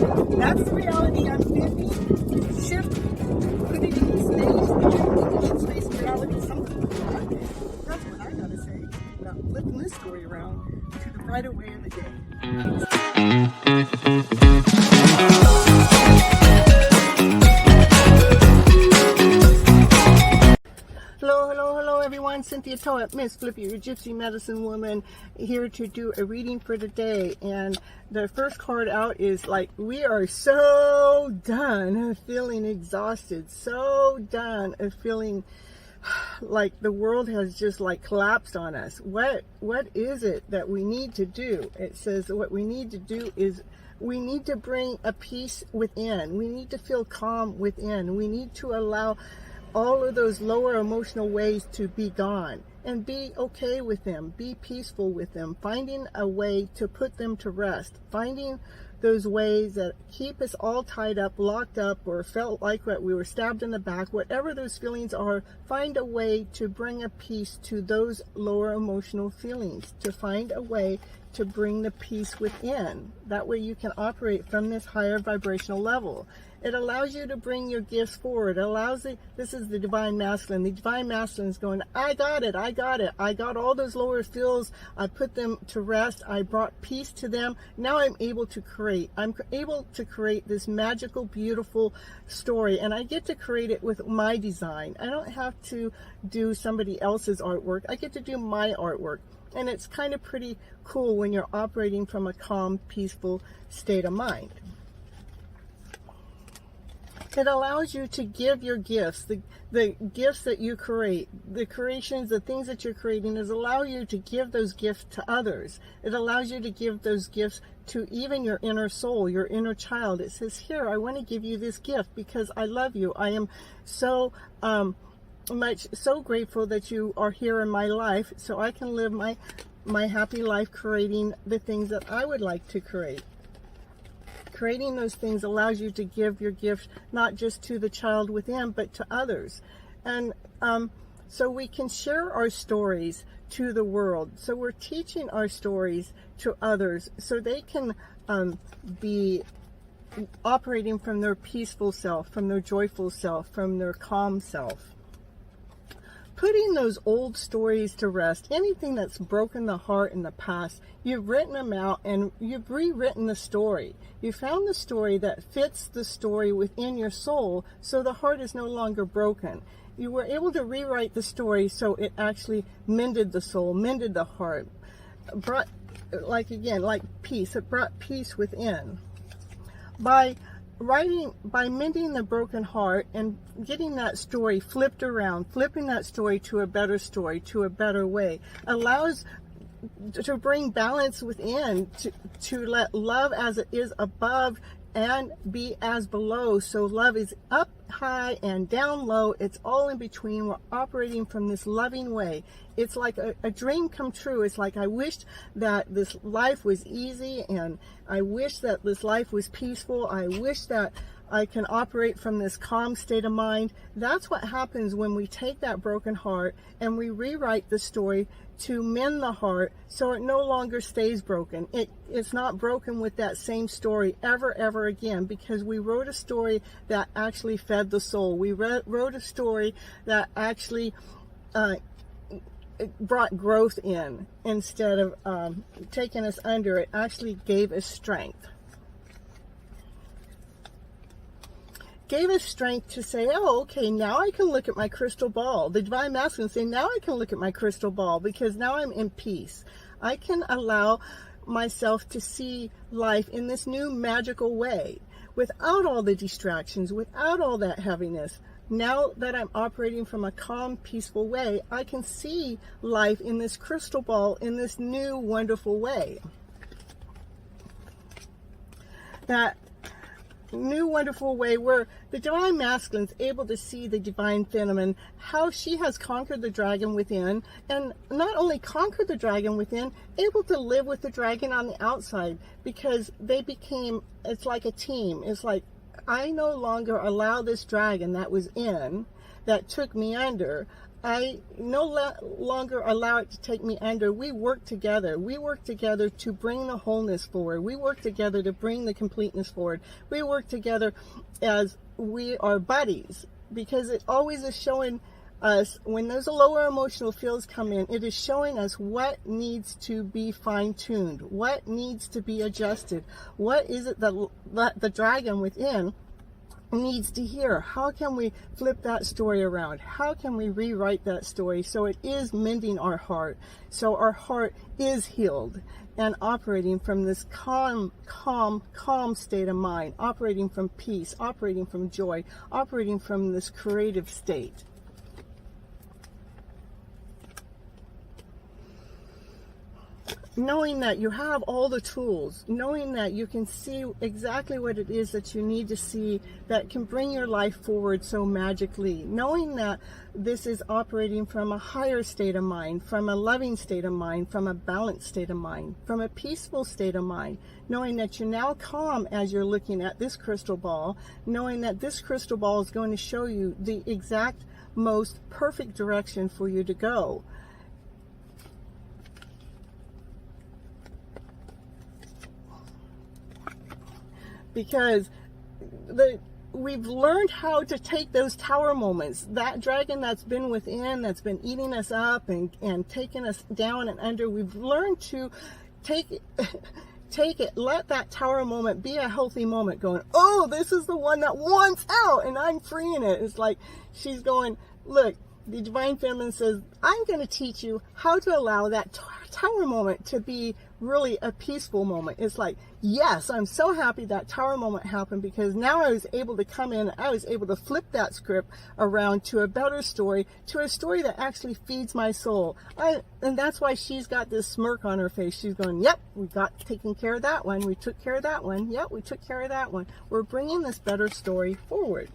That's the reality I'm bending, shifting, putting it in the space, reality, something like that. That's what I gotta say about flipping this story around to the brighter way of the day. Hello everyone, Cynthia Toet, Miss Flippy, your Gypsy medicine woman, here to do a reading for the day. And the first card out is like, we are so done of feeling exhausted, so done of feeling like the world has just like collapsed on us. What is it that we need to do? It says what we need to do is we need to bring a peace within. We need to feel calm within. We need to allow all of those lower emotional ways to be gone and be okay with them, be peaceful with them, finding a way to put them to rest, finding those ways that keep us all tied up, locked up, or felt like that we were stabbed in the back, whatever those feelings are, find a way to bring a peace to those lower emotional feelings, to find a way to bring the peace within. That way you can operate from this higher vibrational level. It allows you to bring your gifts forward. It allows this is the Divine Masculine. The Divine Masculine is going, I got it. I got all those lower feels. I put them to rest. I brought peace to them. Now I'm able to create. I'm able to create this magical, beautiful story. And I get to create it with my design. I don't have to do somebody else's artwork. I get to do my artwork. And it's kind of pretty cool when you're operating from a calm, peaceful state of mind. It allows you to give your gifts, the gifts that you create, the creations, the things that you're creating, is allow you to give those gifts to others. It allows you to give those gifts to even your inner soul, your inner child. It says, here, I want to give you this gift because I love you. I am so so grateful that you are here in my life so I can live my happy life creating the things that I would like to create. Creating those things allows you to give your gift not just to the child within, but to others. And so we can share our stories to the world. So we're teaching our stories to others so they can be operating from their peaceful self, from their joyful self, from their calm self. Putting those old stories to rest, anything that's broken the heart in the past, you've written them out and you've rewritten the story. You found the story that fits the story within your soul, so the heart is no longer broken. You were able to rewrite the story so it actually mended the soul, mended the heart, brought, like peace. It brought peace within. By mending the broken heart and getting that story flipped around, flipping that story to a better way, allows to bring balance within, to let love as it is above and be as below. So love is up high and down low. It's all in between. We're operating from this loving way. It's like a dream come true. It's like, I wished that this life was easy, and I wish that this life was peaceful. I wish that I can operate from this calm state of mind. That's what happens when we take that broken heart and we rewrite the story to mend the heart so it no longer stays broken. It's not broken with that same story ever again, because we wrote a story that actually fed the soul. We wrote a story that actually brought growth in instead of taking us under. It actually gave us strength. Gave us strength to say, oh, okay, now I can look at my crystal ball. The Divine Masculine say, now I can look at my crystal ball because now I'm in peace. I can allow myself to see life in this new magical way without all the distractions, without all that heaviness. Now that I'm operating from a calm, peaceful way, I can see life in this crystal ball in this new, wonderful way. That new, wonderful way where the Divine Masculine is able to see the Divine Feminine, how she has conquered the dragon within, and not only conquered the dragon within, able to live with the dragon on the outside, because they became, it's like a team. It's like, I no longer allow this dragon that was in, that took me under, I no longer allow it to take me under. We work together. We work together to bring the wholeness forward. We work together to bring the completeness forward. We work together as we are buddies, because it always is showing us, when those lower emotional fields come in, it is showing us what needs to be fine-tuned, what needs to be adjusted, what is it that the dragon within needs to hear. How can we flip that story around? How can we rewrite that story so it is mending our heart, so our heart is healed and operating from this calm state of mind, operating from peace, operating from joy, operating from this creative state. Knowing that you have all the tools, knowing that you can see exactly what it is that you need to see that can bring your life forward so magically, knowing that this is operating from a higher state of mind, from a loving state of mind, from a balanced state of mind, from a peaceful state of mind, knowing that you're now calm as you're looking at this crystal ball, knowing that this crystal ball is going to show you the exact most perfect direction for you to go. Because we've learned how to take those tower moments, that dragon that's been within, that's been eating us up and taking us down and under, we've learned to take it, let that tower moment be a healthy moment, going, oh, this is the one that wants out and I'm freeing it. It's like she's going, look, the Divine Feminine says, I'm going to teach you how to allow that tower moment to be really a peaceful moment. It's like, yes, I'm so happy that tower moment happened, because now I was able to come in, I was able to flip that script around to a better story, to a story that actually feeds my soul. And that's why she's got this smirk on her face. She's going, yep, we got taken care of that one. We took care of that one. Yep, we took care of that one. We're bringing this better story forward.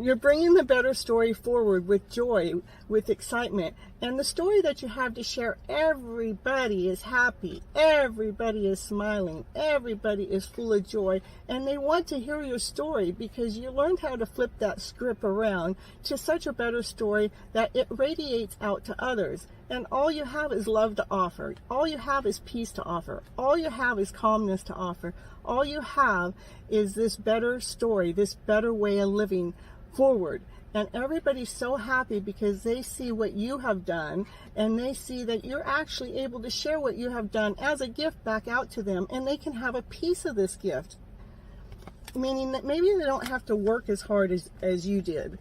You're bringing the better story forward with joy, with excitement. And the story that you have to share, everybody is happy. Everybody is smiling. Everybody is full of joy. And they want to hear your story, because you learned how to flip that script around to such a better story that it radiates out to others. And all you have is love to offer. All you have is peace to offer. All you have is calmness to offer. All you have is this better story, this better way of living forward. And everybody's so happy because they see what you have done, and they see that you're actually able to share what you have done as a gift back out to them, and they can have a piece of this gift, meaning that maybe they don't have to work as hard as you did.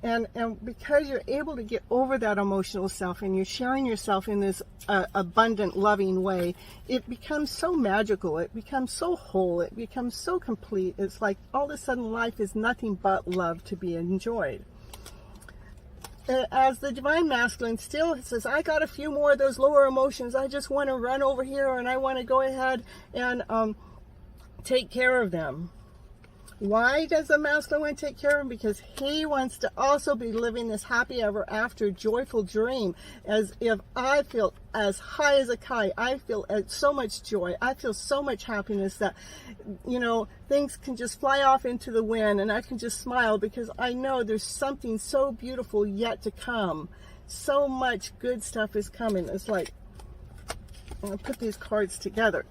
And because you're able to get over that emotional self, and you're sharing yourself in this abundant, loving way, it becomes so magical. It becomes so whole. It becomes so complete. It's like all of a sudden life is nothing but love to be enjoyed. As the Divine Masculine still says, I got a few more of those lower emotions. I just want to run over here, and I want to go ahead and take care of them. Why does the masculine want to take care of him? Because he wants to also be living this happy ever after joyful dream, as if I feel as high as a kite. I feel so much joy. I feel so much happiness that, things can just fly off into the wind, and I can just smile because I know there's something so beautiful yet to come. So much good stuff is coming. It's like, I'm going to put these cards together.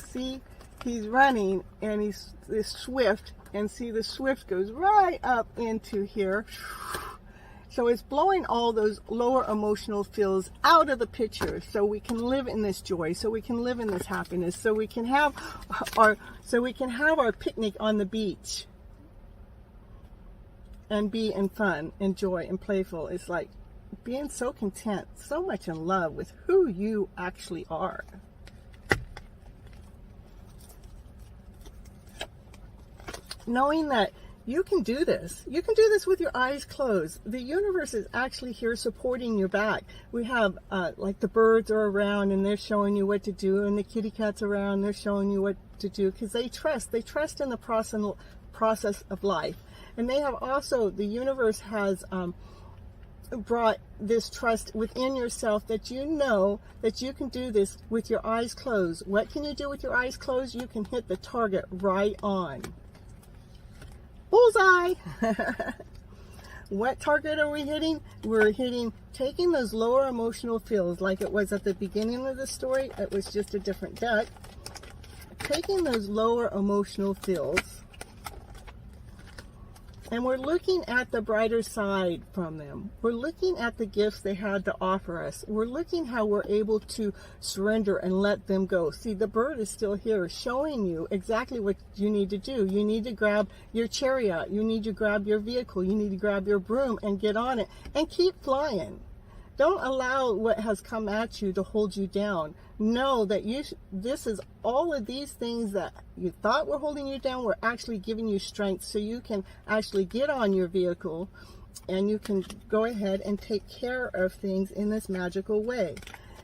See? He's running, and he's this swift, and see, the swift goes right up into here. So it's blowing all those lower emotional fields out of the picture, so we can live in this joy, so we can live in this happiness, so we can have our picnic on the beach and be in fun and joy and playful. It's like being so content, so much in love with who you actually are. Knowing that you can do this. You can do this with your eyes closed. The universe is actually here supporting your back. We have, like the birds are around and they're showing you what to do, and the kitty cats around, they're showing you what to do, because they trust in the process of life. And they have also, the universe has brought this trust within yourself, that you know that you can do this with your eyes closed. What can you do with your eyes closed? You can hit the target right on. Bullseye! What target are we hitting? We're hitting taking those lower emotional feels, like it was at the beginning of the story. It was just a different deck. Taking those lower emotional feels, and we're looking at the brighter side from them. We're looking at the gifts they had to offer us. We're looking how we're able to surrender and let them go. See, the bird is still here showing you exactly what you need to do. You need to grab your chariot. You need to grab your vehicle. You need to grab your broom and get on it and keep flying. Don't allow what has come at you to hold you down. Know that this is all of these things that you thought were holding you down were actually giving you strength, so you can actually get on your vehicle and you can go ahead and take care of things in this magical way.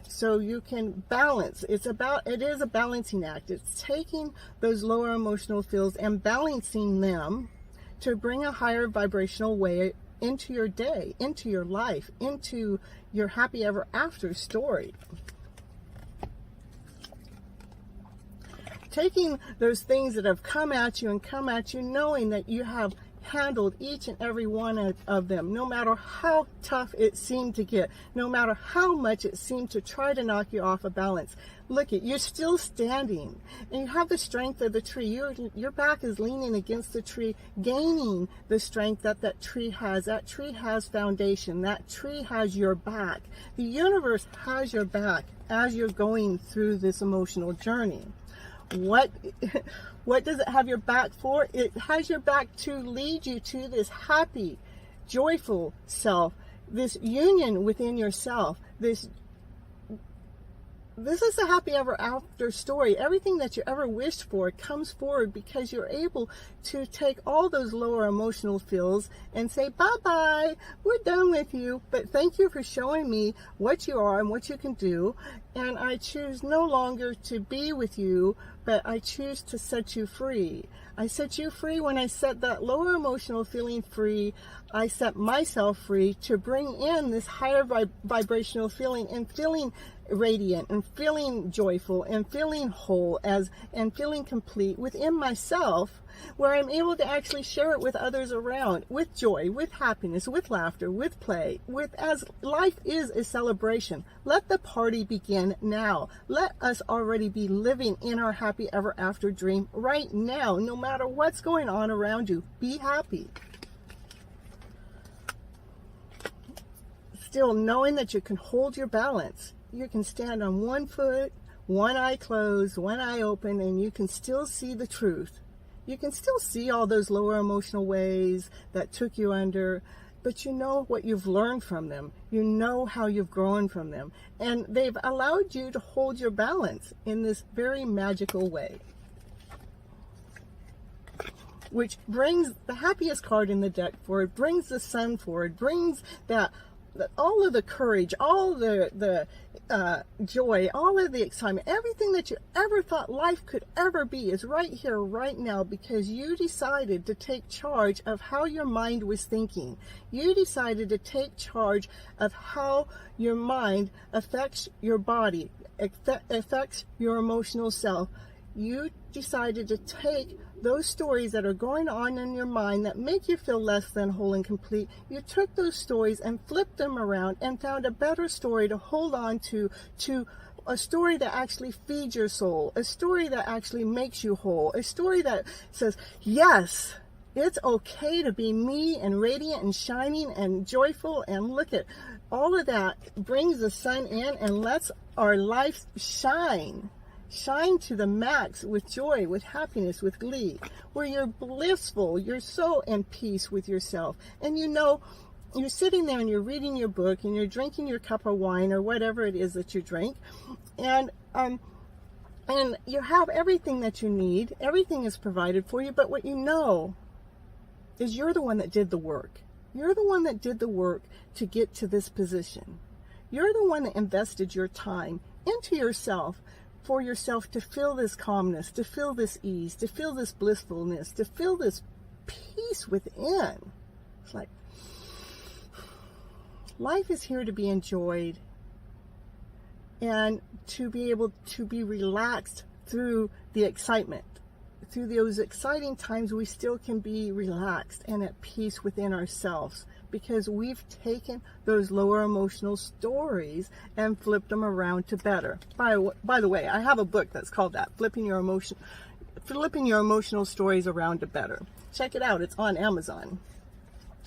So you can balance. It is a balancing act. It's taking those lower emotional feels and balancing them to bring a higher vibrational way into your day, into your life, into your happy ever after story. Taking those things that have come at you, knowing that you have handled each and every one of them, no matter how tough it seemed to get, no matter how much it seemed to try to knock you off of balance. Look, you're still standing, and you have the strength of the tree. Your back is leaning against the tree, gaining the strength that tree has. That tree has foundation. That tree has your back. The universe has your back as you're going through this emotional journey. What does it have your back for? It has your back to lead you to this happy, joyful self, this union within yourself. This is the happy ever after story. Everything that you ever wished for comes forward because you're able to take all those lower emotional feels and say, bye-bye, we're done with you, but thank you for showing me what you are and what you can do, and I choose no longer to be with you, but I choose to set you free. I set you free when I set that lower emotional feeling free. I set myself free to bring in this higher vibrational feeling, and feeling radiant and feeling joyful and feeling whole and feeling complete within myself, where I'm able to actually share it with others around, with joy, with happiness, with laughter, with play, as life is a celebration. Let the party begin now. Let us already be living in our happy ever after dream right now. No matter what's going on around you, be happy. Still knowing that you can hold your balance. You can stand on one foot, one eye closed, one eye open, and you can still see the truth. You can still see all those lower emotional ways that took you under, but you know what you've learned from them. You know how you've grown from them. And they've allowed you to hold your balance in this very magical way, which brings the happiest card in the deck forward, brings the sun forward, brings all of the courage, all the joy, all of the excitement, everything that you ever thought life could ever be is right here, right now, because you decided to take charge of how your mind was thinking. You decided to take charge of how your mind affects your body, affects your emotional self. You decided to take those stories that are going on in your mind that make you feel less than whole and complete. You took those stories and flipped them around and found a better story to hold on to a story that actually feeds your soul, a story that actually makes you whole, a story that says, yes, it's okay to be me and radiant and shining and joyful, and look at all of that brings the sun in and lets our life shine to the max with joy, with happiness, with glee, where you're blissful, you're so in peace with yourself. And you know, you're sitting there and you're reading your book and you're drinking your cup of wine or whatever it is that you drink, and you have everything that you need, everything is provided for you, but what you know is you're the one that did the work. You're the one that did the work to get to this position. You're the one that invested your time into yourself, for yourself to feel this calmness, to feel this ease, to feel this blissfulness, to feel this peace within. It's like life is here to be enjoyed and to be able to be relaxed through the excitement. through those exciting times, we still can be relaxed and at peace within ourselves, because we've taken those lower emotional stories and flipped them around to better. By the way, I have a book that's called that, Flipping Your Emotional Stories Around to Better. Check it out. It's on Amazon.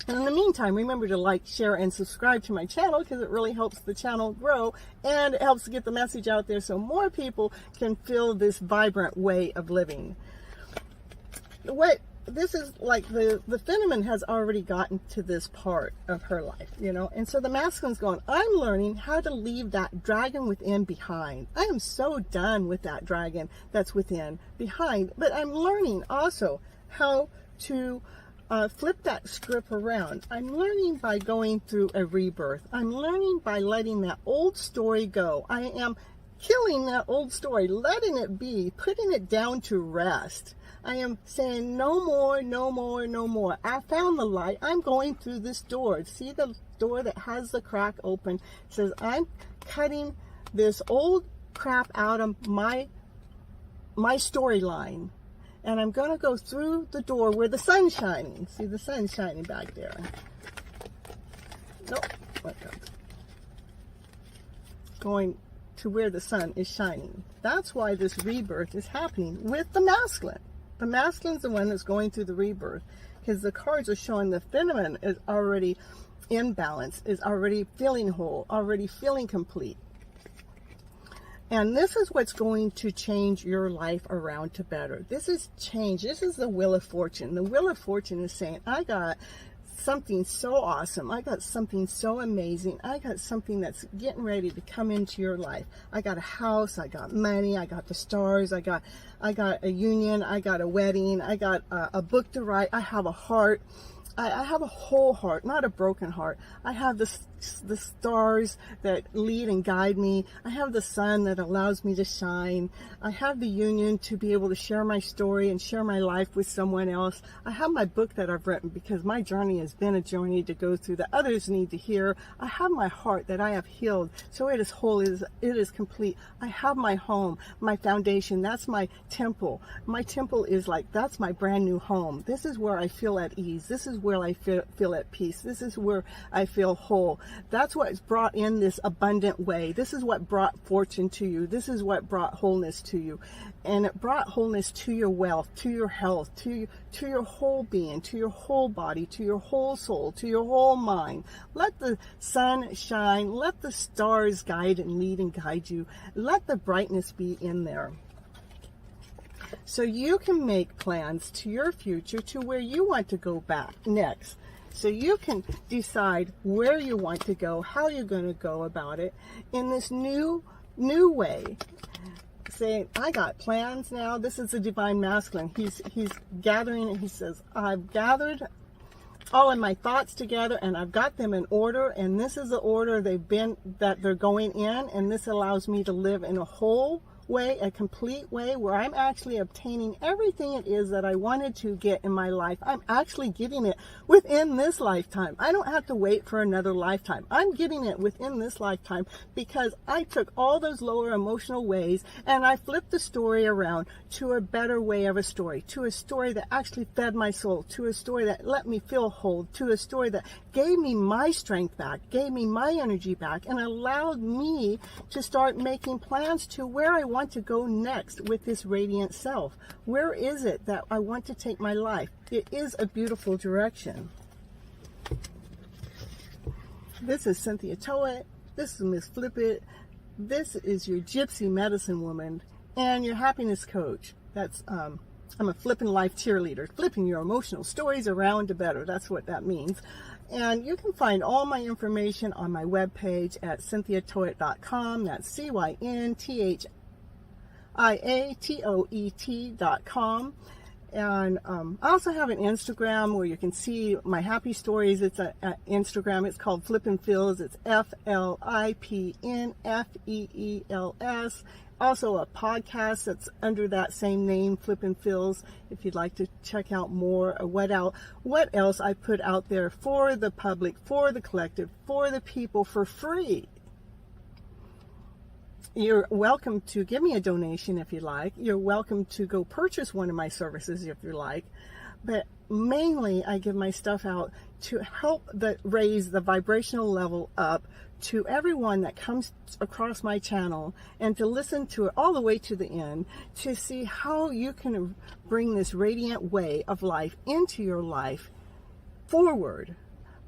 And in the meantime, remember to like, share, and subscribe to my channel, because it really helps the channel grow, and it helps to get the message out there so more people can feel this vibrant way of living. This is like the feminine has already gotten to this part of her life, you know, and so the masculine's going, I'm learning how to leave that dragon within behind. I am so done with that dragon that's within behind, but I'm learning also how to flip that script around. I'm learning by going through a rebirth. I'm learning by letting that old story go. I am killing that old story, letting it be, putting it down to rest. I am saying no more, no more, no more. I found the light. I'm going through this door. See the door that has the crack open? It says I'm cutting this old crap out of my storyline. And I'm going to go through the door where the sun's shining. See the sun shining back there. Nope. Going to where the sun is shining. That's why this rebirth is happening with the masculine. The masculine's the one that's going through the rebirth, because the cards are showing the feminine is already in balance, is already feeling whole, already feeling complete. And this is what's going to change your life around to better. This is change. This is the Wheel of Fortune. The Wheel of Fortune is saying, I got something so awesome. I got something so amazing. I got something that's getting ready to come into your life. I got a house. I got money. I got the stars. I got a union. I got a wedding. I got a book to write. I have a heart. I have a whole heart, not a broken heart. I have the stars that lead and guide me. I have the sun that allows me to shine. I have the union to be able to share my story and share my life with someone else. I have my book that I've written, because my journey has been a journey to go through that others need to hear. I have my heart that I have healed, so it is whole, it is complete. I have my home, my foundation. That's my temple. My temple is like, that's my brand new home. This is where I feel at ease. This is where I feel at peace. This is where I feel whole. That's what's brought in this abundant way. This is what brought fortune to you. This is what brought wholeness to you. And it brought wholeness to your wealth, to your health, to your whole being, to your whole body, to your whole soul, to your whole mind. Let the sun shine. Let the stars guide and lead and guide you. Let the brightness be in there. So you can make plans to your future, to where you want to go back next. So you can decide where you want to go, how you're going to go about it in this new way. Saying, I got plans now. This is the divine masculine. He's gathering, and he says, I've gathered all of my thoughts together, and I've got them in order, and this is the order that they're going in, and this allows me to live in a whole way, a complete way, where I'm actually obtaining everything it is that I wanted to get in my life. I'm actually getting it within this lifetime. I don't have to wait for another lifetime. I'm getting it within this lifetime, because I took all those lower emotional ways and I flipped the story around to a better way of a story, to a story that actually fed my soul, to a story that let me feel whole, to a story that gave me my strength back, gave me my energy back, and allowed me to start making plans to where I want to go next with this radiant self. Where is it that I want to take my life? It is a beautiful direction. This is Cynthia Toet. This is Miss Flip It. This is your Gypsy medicine woman and your happiness coach. That's I'm a flipping life cheerleader, flipping your emotional stories around to better. That's what that means. And you can find all my information on my webpage at cynthiatoet.com. That's CYNTHIATOET.com. And I also have an Instagram where you can see my happy stories. It's a Instagram. It's called Flippin' Feels. It's FLIPNFEELS. Also a podcast that's under that same name, Flippin' Feels, if you'd like to check out more of what else I put out there for the public, for the collective, for the people, for free. You're welcome to give me a donation if you like. You're welcome to go purchase one of my services if you like. But mainly I give my stuff out to help raise the vibrational level up to everyone that comes across my channel, and to listen to it all the way to the end, to see how you can bring this radiant way of life into your life forward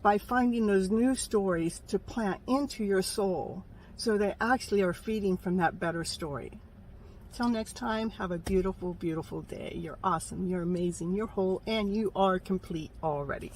by finding those new stories to plant into your soul, so they actually are feeding from that better story. Till next time, have a beautiful, beautiful day. You're awesome, you're amazing, you're whole, and you are complete already.